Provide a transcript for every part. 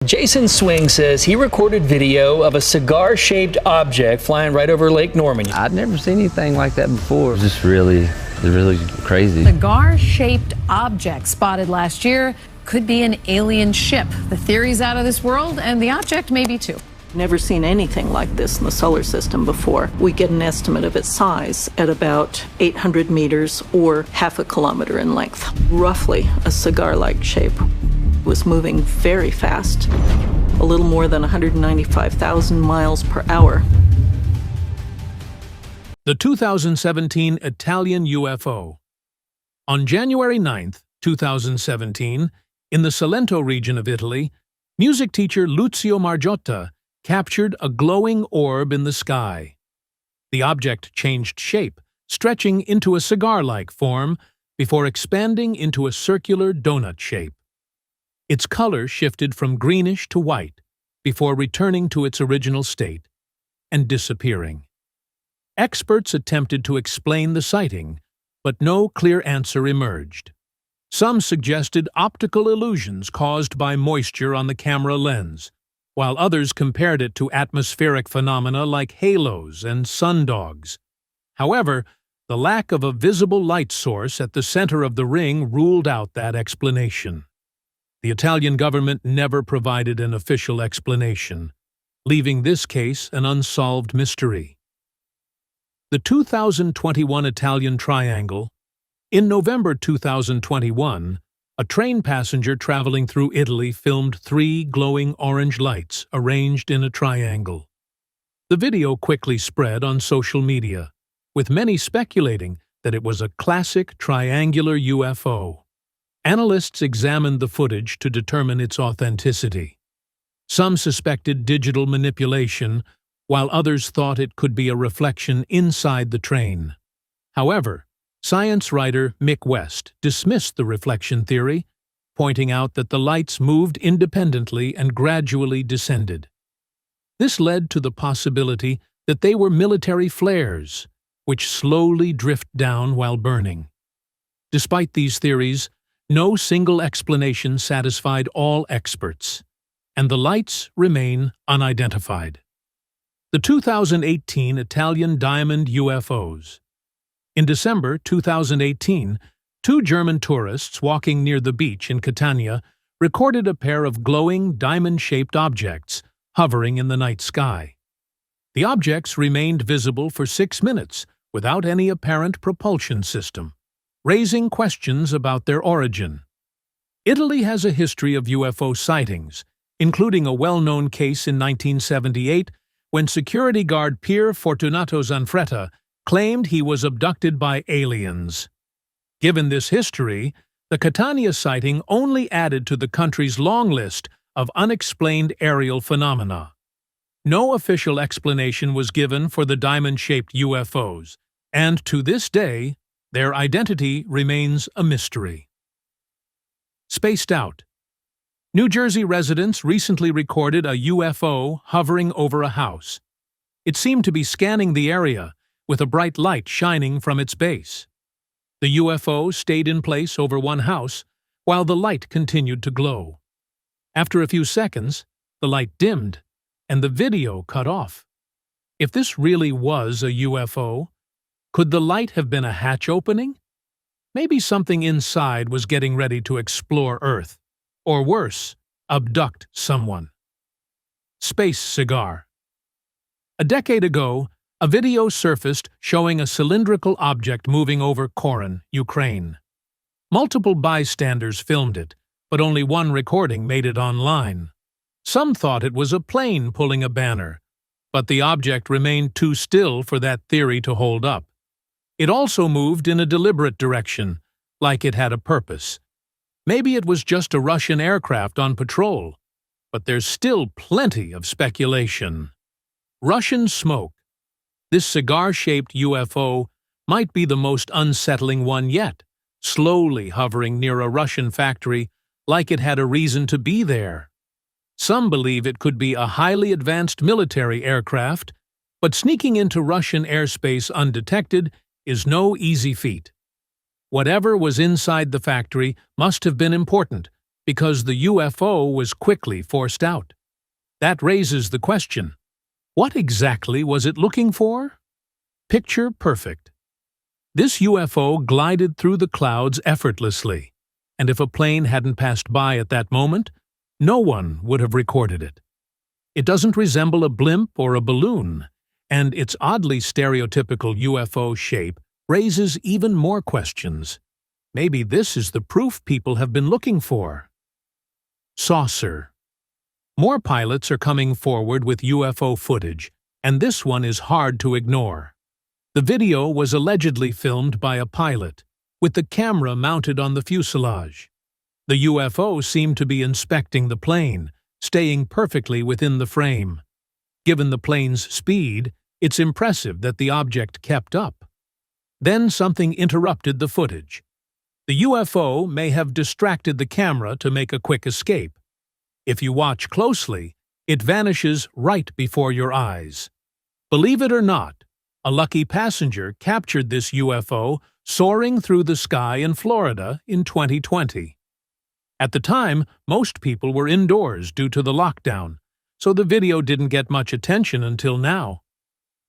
Jason Swing says he recorded video of a cigar-shaped object flying right over Lake Norman. I'd never seen anything like that before. It's just really crazy. Cigar-shaped object spotted last year could be an alien ship. The theory's out of this world, and the object may be too. Never seen anything like this in the solar system before. We get an estimate of its size at about 800 meters or half a kilometer in length. Roughly a cigar-like shape. It was moving very fast, a little more than 195,000 miles per hour. The 2017 Italian UFO. On January 9, 2017, in the Salento region of Italy, music teacher Lucio Margiotta captured a glowing orb in the sky. The object changed shape, stretching into a cigar-like form before expanding into a circular donut shape. Its color shifted from greenish to white before returning to its original state and disappearing. Experts attempted to explain the sighting, but no clear answer emerged. Some suggested optical illusions caused by moisture on the camera lens, while others compared it to atmospheric phenomena like halos and sundogs. However, the lack of a visible light source at the center of the ring ruled out that explanation. The Italian government never provided an official explanation, leaving this case an unsolved mystery. The 2021 Italian Triangle. In November 2021, a train passenger traveling through Italy filmed 3 glowing orange lights arranged in a triangle. The video quickly spread on social media, with many speculating that it was a classic triangular UFO. Analysts examined the footage to determine its authenticity. Some suspected digital manipulation, while others thought it could be a reflection inside the train. However, science writer Mick West dismissed the reflection theory, pointing out that the lights moved independently and gradually descended. This led to the possibility that they were military flares, which slowly drift down while burning. Despite these theories, no single explanation satisfied all experts, and the lights remain unidentified. The 2018 Italian Diamond UFOs. In December 2018, 2 German tourists walking near the beach in Catania recorded a pair of glowing diamond-shaped objects hovering in the night sky. The objects remained visible for 6 minutes without any apparent propulsion system, raising questions about their origin. Italy has a history of UFO sightings, including a well-known case in 1978 when security guard Pier Fortunato Zanfretta claimed he was abducted by aliens. Given this history, the Catania sighting only added to the country's long list of unexplained aerial phenomena. No official explanation was given for the diamond-shaped UFOs, and to this day, their identity remains a mystery. Spaced out. New Jersey residents recently recorded a UFO hovering over a house. It seemed to be scanning the area, with a bright light shining from its base. The UFO stayed in place over one house, while the light continued to glow. After a few seconds, the light dimmed, and the video cut off. If this really was a UFO, could the light have been a hatch opening? Maybe something inside was getting ready to explore Earth, or worse, abduct someone. Space cigar. A decade ago, a video surfaced showing a cylindrical object moving over Koran, Ukraine. Multiple bystanders filmed it, but only one recording made it online. Some thought it was a plane pulling a banner, but the object remained too still for that theory to hold up. It also moved in a deliberate direction, like it had a purpose. Maybe it was just a Russian aircraft on patrol, but there's still plenty of speculation. Russian smoke. This cigar-shaped UFO might be the most unsettling one yet, slowly hovering near a Russian factory like it had a reason to be there. Some believe it could be a highly advanced military aircraft, but sneaking into Russian airspace undetected is no easy feat. Whatever was inside the factory must have been important, because the UFO was quickly forced out. That raises the question, what exactly was it looking for? Picture perfect. This UFO glided through the clouds effortlessly, and if a plane hadn't passed by at that moment, no one would have recorded it. It doesn't resemble a blimp or a balloon, and its oddly stereotypical UFO shape raises even more questions. Maybe this is the proof people have been looking for. Saucer. More pilots are coming forward with UFO footage, and this one is hard to ignore. The video was allegedly filmed by a pilot, with the camera mounted on the fuselage. The UFO seemed to be inspecting the plane, staying perfectly within the frame. Given the plane's speed, it's impressive that the object kept up. Then something interrupted the footage. The UFO may have distracted the camera to make a quick escape. If you watch closely, it vanishes right before your eyes. Believe it or not, a lucky passenger captured this UFO soaring through the sky in Florida in 2020. At the time, most people were indoors due to the lockdown, so the video didn't get much attention until now.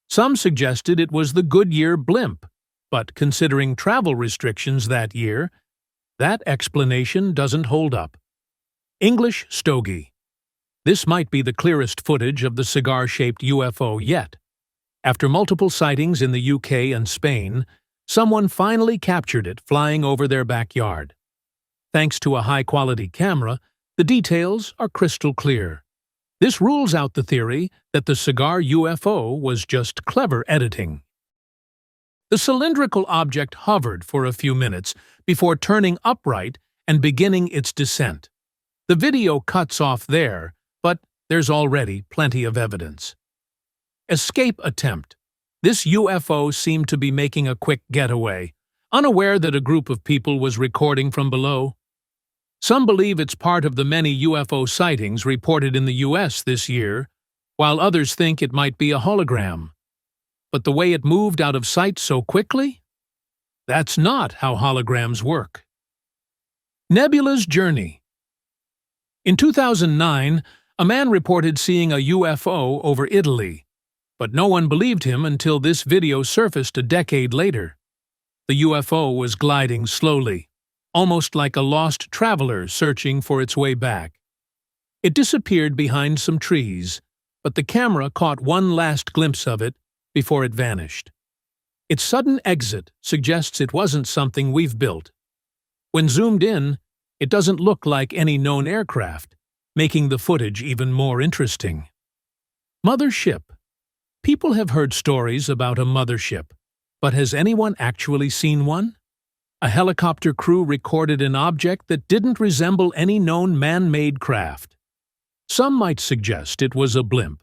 Some suggested it was the Goodyear blimp, but considering travel restrictions that year, that explanation doesn't hold up. English stogie. This might be the clearest footage of the cigar-shaped UFO yet. After multiple sightings in the UK and Spain, someone finally captured it flying over their backyard. Thanks to a high-quality camera, the details are crystal clear. This rules out the theory that the cigar UFO was just clever editing. The cylindrical object hovered for a few minutes before turning upright and beginning its descent. The video cuts off there, but there's already plenty of evidence. Escape attempt. This UFO seemed to be making a quick getaway, unaware that a group of people was recording from below. Some believe it's part of the many UFO sightings reported in the US this year, while others think it might be a hologram. But the way it moved out of sight so quickly? That's not how holograms work. Nebula's journey. In 2009, a man reported seeing a UFO over Italy, but no one believed him until this video surfaced a decade later. The UFO was gliding slowly, almost like a lost traveler searching for its way back. It disappeared behind some trees, but the camera caught one last glimpse of it before it vanished. Its sudden exit suggests it wasn't something we've built. When zoomed in, it doesn't look like any known aircraft, making the footage even more interesting. Mothership. People have heard stories about a mothership, but has anyone actually seen one? A helicopter crew recorded an object that didn't resemble any known man-made craft. Some might suggest it was a blimp,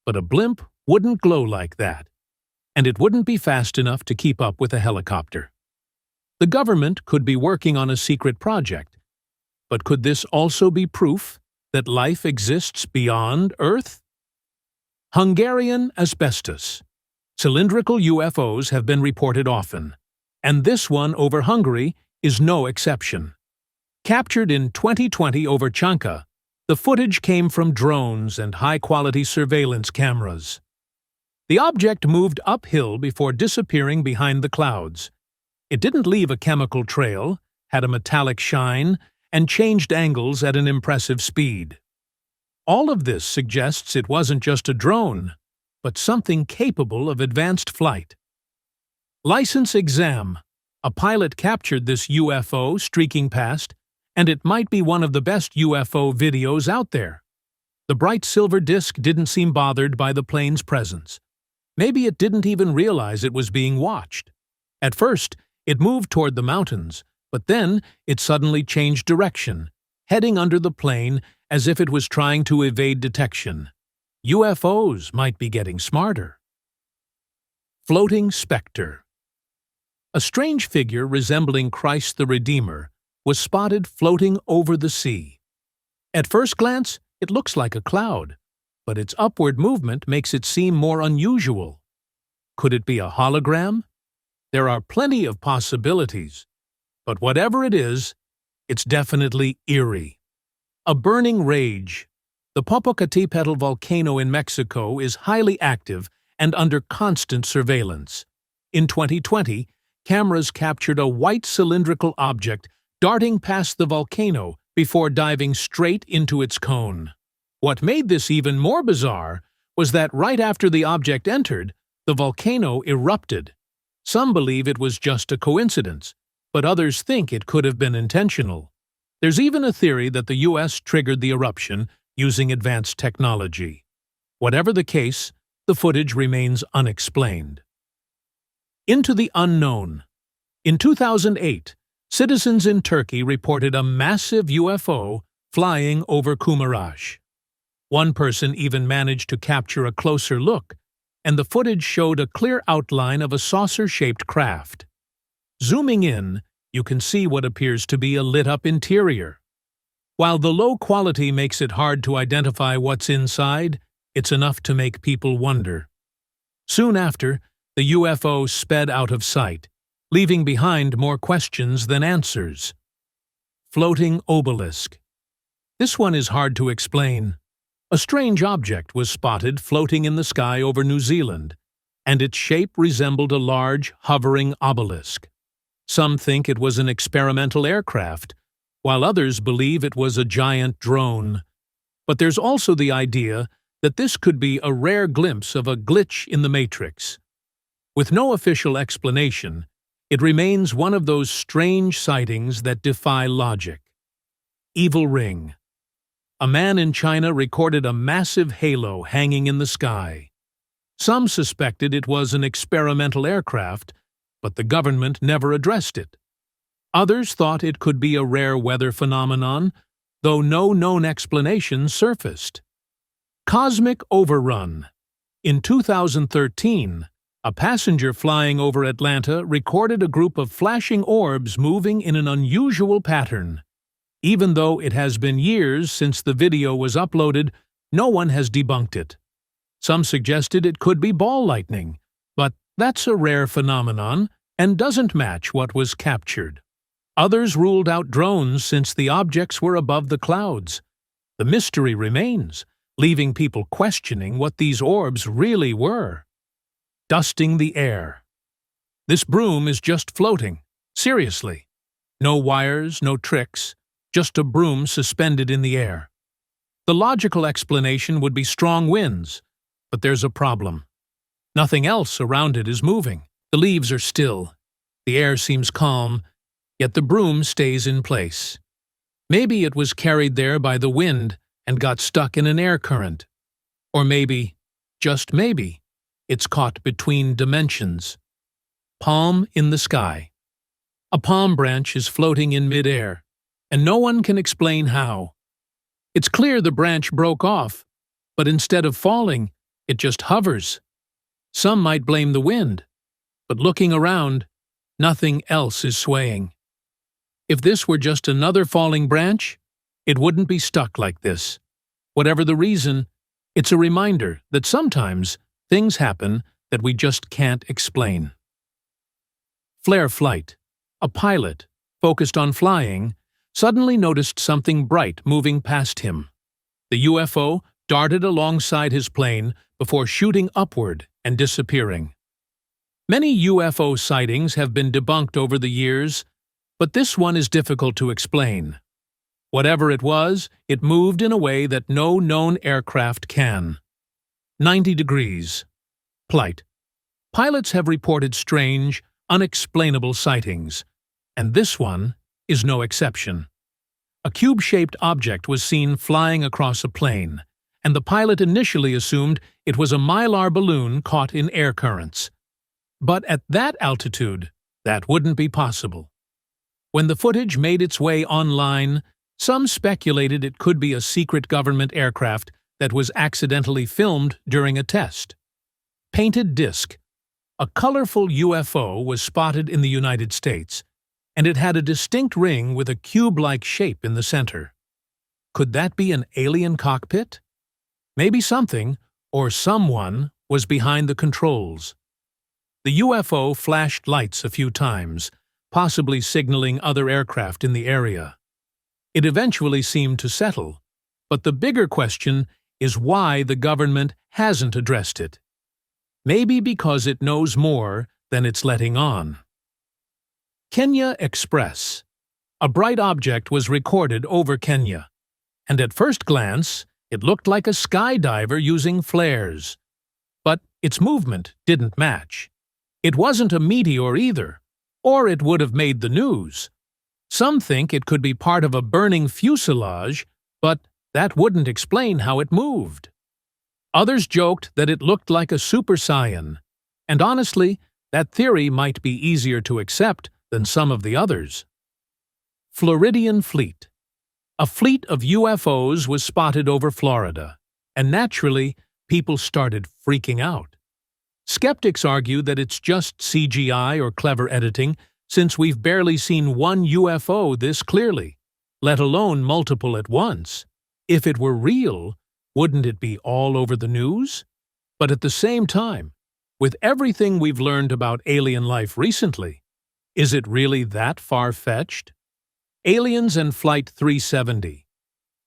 but a blimp wouldn't glow like that, and it wouldn't be fast enough to keep up with a helicopter. The government could be working on a secret project, but could this also be proof that life exists beyond Earth? Hungarian asbestos. Cylindrical UFOs have been reported often, and this one over Hungary is no exception. Captured in 2020 over Chanka, the footage came from drones and high-quality surveillance cameras. The object moved uphill before disappearing behind the clouds. It didn't leave a chemical trail, had a metallic shine, and changed angles at an impressive speed. All of this suggests it wasn't just a drone, but something capable of advanced flight. License exam. A pilot captured this UFO streaking past, and it might be one of the best UFO videos out there. The bright silver disc didn't seem bothered by the plane's presence. Maybe it didn't even realize it was being watched. At first, it moved toward the mountains, but then it suddenly changed direction, heading under the plane as if it was trying to evade detection. UFOs might be getting smarter. Floating spectre. A strange figure resembling Christ the Redeemer was spotted floating over the sea. At first glance, it looks like a cloud, but its upward movement makes it seem more unusual. Could it be a hologram? There are plenty of possibilities, but whatever it is, it's definitely eerie. A burning rage. The Popocatépetl volcano in Mexico is highly active and under constant surveillance. In 2020, cameras captured a white cylindrical object darting past the volcano before diving straight into its cone. What made this even more bizarre was that right after the object entered, the volcano erupted. Some believe it was just a coincidence, but others think it could have been intentional. There's even a theory that the U.S. triggered the eruption using advanced technology. Whatever the case, the footage remains unexplained. Into the unknown. In 2008, citizens in Turkey reported a massive UFO flying over Kumaraş. One person even managed to capture a closer look, and the footage showed a clear outline of a saucer-shaped craft. Zooming in, you can see what appears to be a lit-up interior. While the low quality makes it hard to identify what's inside, it's enough to make people wonder. Soon after, the UFO sped out of sight, leaving behind more questions than answers. Floating obelisk. This one is hard to explain. A strange object was spotted floating in the sky over New Zealand, and its shape resembled a large, hovering obelisk. Some think it was an experimental aircraft, while others believe it was a giant drone. But there's also the idea that this could be a rare glimpse of a glitch in the Matrix. With no official explanation, it remains one of those strange sightings that defy logic. Evil ring. A man in China recorded a massive halo hanging in the sky. Some suspected it was an experimental aircraft, but the government never addressed it. Others thought it could be a rare weather phenomenon, though no known explanation surfaced. Cosmic overrun. In 2013, a passenger flying over Atlanta recorded a group of flashing orbs moving in an unusual pattern. Even though it has been years since the video was uploaded, no one has debunked it. Some suggested it could be ball lightning, but that's a rare phenomenon and doesn't match what was captured. Others ruled out drones since the objects were above the clouds. The mystery remains, leaving people questioning what these orbs really were. Dusting the air. This broom is just floating. Seriously. No wires, no tricks, just a broom suspended in the air. The logical explanation would be strong winds, but there's a problem. Nothing else around it is moving. The leaves are still. The air seems calm, yet the broom stays in place. Maybe it was carried there by the wind and got stuck in an air current. Or maybe, just maybe, it's caught between dimensions. Palm in the sky. A palm branch is floating in midair, and no one can explain how. It's clear the branch broke off, but instead of falling, it just hovers. Some might blame the wind, but looking around, nothing else is swaying. If this were just another falling branch, it wouldn't be stuck like this. Whatever the reason, it's a reminder that sometimes things happen that we just can't explain. Flare flight. A pilot, focused on flying, suddenly noticed something bright moving past him. The UFO darted alongside his plane before shooting upward and disappearing. Many UFO sightings have been debunked over the years, but this one is difficult to explain. Whatever it was, it moved in a way that no known aircraft can. 90 degrees. Plight. Pilots have reported strange, unexplainable sightings, and this one is no exception. A cube-shaped object was seen flying across a plain, and the pilot initially assumed it was a mylar balloon caught in air currents. But at that altitude, that wouldn't be possible. When the footage made its way online, some speculated it could be a secret government aircraft that was accidentally filmed during a test. Painted disc. A colorful UFO was spotted in the United States, and it had a distinct ring with a cube-like shape in the center. Could that be an alien cockpit? Maybe something, or someone, was behind the controls. The UFO flashed lights a few times, possibly signaling other aircraft in the area. It eventually seemed to settle, but the bigger question is why the government hasn't addressed it. Maybe because it knows more than it's letting on. Kenya Express. A bright object was recorded over Kenya, and at first glance, it looked like a skydiver using flares. But its movement didn't match. It wasn't a meteor either, or it would have made the news. Some think it could be part of a burning fuselage, but that wouldn't explain how it moved. Others joked that it looked like a super saiyan, and honestly, that theory might be easier to accept than some of the others. Floridian Fleet. A fleet of UFOs was spotted over Florida, and naturally, people started freaking out. Skeptics argue that it's just CGI or clever editing, since we've barely seen one UFO this clearly, let alone multiple at once. If it were real, wouldn't it be all over the news? But at the same time, with everything we've learned about alien life recently, is it really that far-fetched? Aliens and Flight 370.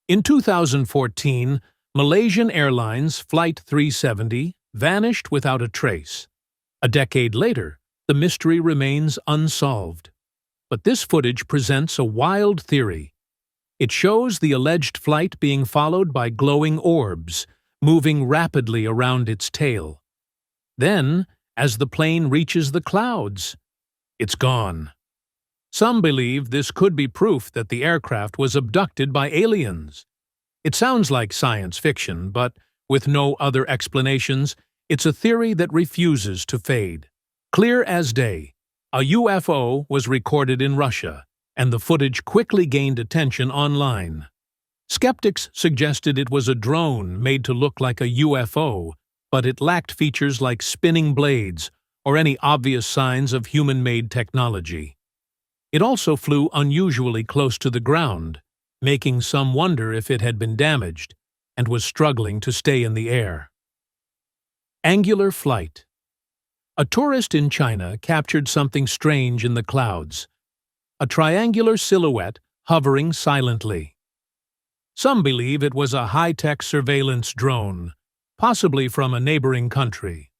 In 2014, Malaysian Airlines Flight 370 vanished without a trace. A decade later, the mystery remains unsolved. But this footage presents a wild theory. It shows the alleged flight being followed by glowing orbs, moving rapidly around its tail. Then, as the plane reaches the clouds, it's gone. Some believe this could be proof that the aircraft was abducted by aliens. It sounds like science fiction, but with no other explanations, it's a theory that refuses to fade. Clear as day, a UFO was recorded in Russia, and the footage quickly gained attention online. Skeptics suggested it was a drone made to look like a UFO, but it lacked features like spinning blades or any obvious signs of human-made technology. It also flew unusually close to the ground, making some wonder if it had been damaged and was struggling to stay in the air. Angular flight. A tourist in China captured something strange in the clouds. A triangular silhouette hovering silently. Some believe it was a high-tech surveillance drone, possibly from a neighboring country,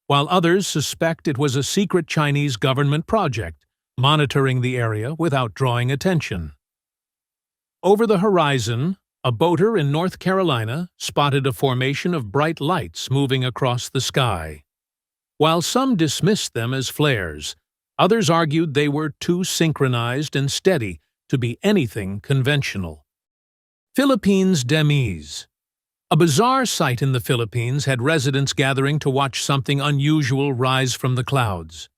while others suspect it was a secret Chinese government project monitoring the area without drawing attention. Over the horizon, a boater in North Carolina spotted a formation of bright lights moving across the sky. While some dismissed them as flares, others argued they were too synchronized and steady to be anything conventional. Philippines demise. A bizarre sight in the Philippines had residents gathering to watch something unusual rise from the clouds.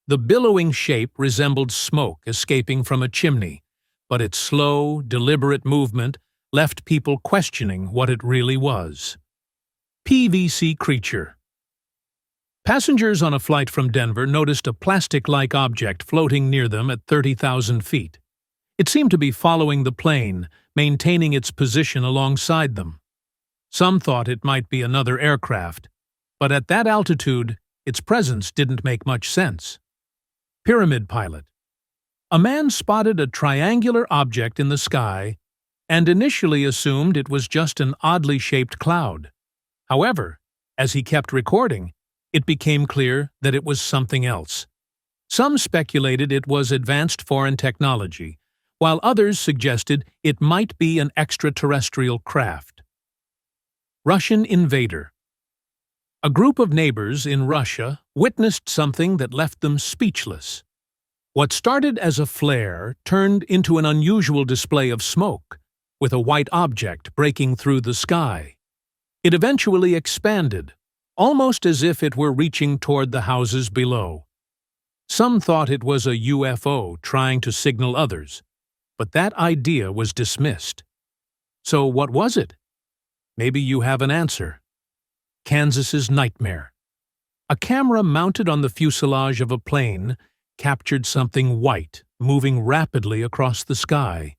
The billowing shape resembled smoke escaping from a chimney, but its slow, deliberate movement left people questioning what it really was. PVC creature. Passengers on a flight from Denver noticed a plastic-like object floating near them at 30,000 feet. It seemed to be following the plane, maintaining its position alongside them. Some thought it might be another aircraft, but at that altitude, its presence didn't make much sense. Pyramid pilot. A man spotted a triangular object in the sky and initially assumed it was just an oddly shaped cloud. However, as he kept recording, it became clear that it was something else. Some speculated it was advanced foreign technology, while others suggested it might be an extraterrestrial craft. Russian invader. A group of neighbors in Russia witnessed something that left them speechless. What started as a flare turned into an unusual display of smoke, with a white object breaking through the sky. It eventually expanded, almost as if it were reaching toward the houses below. Some thought it was a UFO trying to signal others, but that idea was dismissed. So what was it? Maybe you have an answer. Kansas's nightmare. A camera mounted on the fuselage of a plane captured something white moving rapidly across the sky.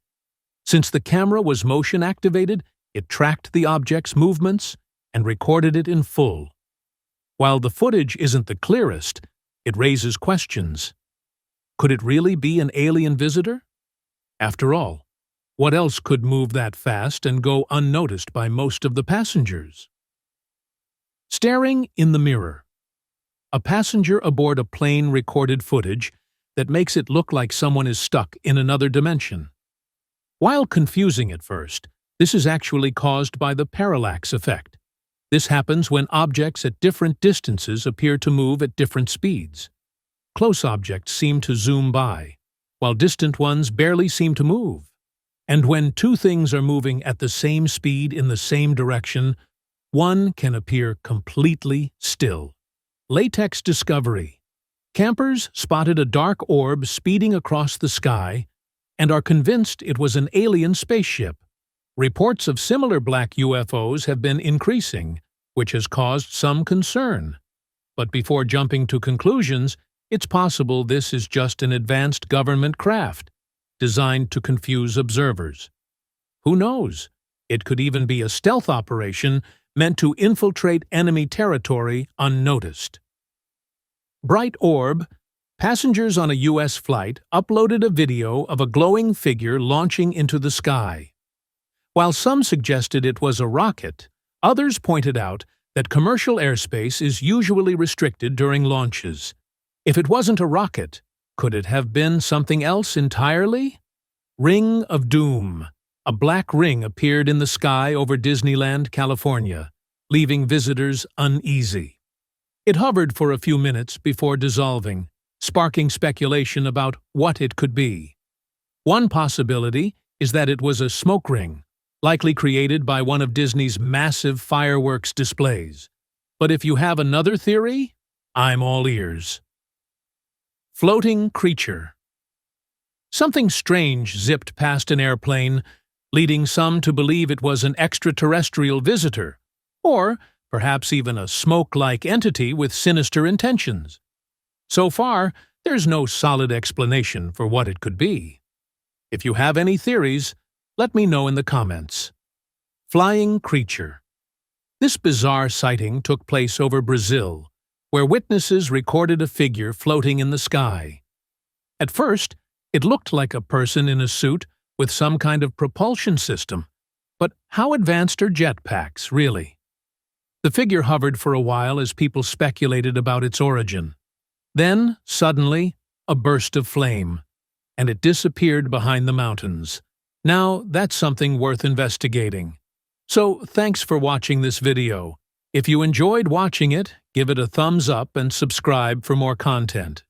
Since the camera was motion-activated, it tracked the object's movements and recorded it in full. While the footage isn't the clearest, it raises questions. Could it really be an alien visitor? After all, What else could move that fast and go unnoticed by most of the passengers? Staring in the mirror. A passenger aboard a plane recorded footage that makes it look like someone is stuck in another dimension. While confusing at first, this is actually caused by the parallax effect. This happens when objects at different distances appear to move at different speeds. Close objects seem to zoom by, while distant ones barely seem to move. And when two things are moving at the same speed in the same direction, one can appear completely still. Latex discovery. Campers spotted a dark orb speeding across the sky and are convinced it was an alien spaceship. Reports of similar black UFOs have been increasing, which has caused some concern. But before jumping to conclusions, it's possible this is just an advanced government craft, designed to confuse observers. Who knows? It could even be a stealth operation meant to infiltrate enemy territory unnoticed. Bright orb. Passengers on a U.S. flight uploaded a video of a glowing figure launching into the sky. While some suggested it was a rocket, others pointed out that commercial airspace is usually restricted during launches. If it wasn't a rocket, could it have been something else entirely? Ring of Doom. A black ring appeared in the sky over Disneyland, California, leaving visitors uneasy. It hovered for a few minutes before dissolving, sparking speculation about what it could be. One possibility is that it was a smoke ring, likely created by one of Disney's massive fireworks displays. But if you have another theory, I'm all ears. Floating creature. Something strange zipped past an airplane, leading some to believe it was an extraterrestrial visitor, or perhaps even a smoke-like entity with sinister intentions. So far, there's no solid explanation for what it could be. If you have any theories, let me know in the comments. Flying creature. This bizarre sighting took place over Brazil, where witnesses recorded a figure floating in the sky. At first, it looked like a person in a suit with some kind of propulsion system, but how advanced are jetpacks, really? The figure hovered for a while as people speculated about its origin. Then, suddenly, a burst of flame, and it disappeared behind the mountains. Now, that's something worth investigating. So, thanks for watching this video. If you enjoyed watching it, give it a thumbs up and subscribe for more content.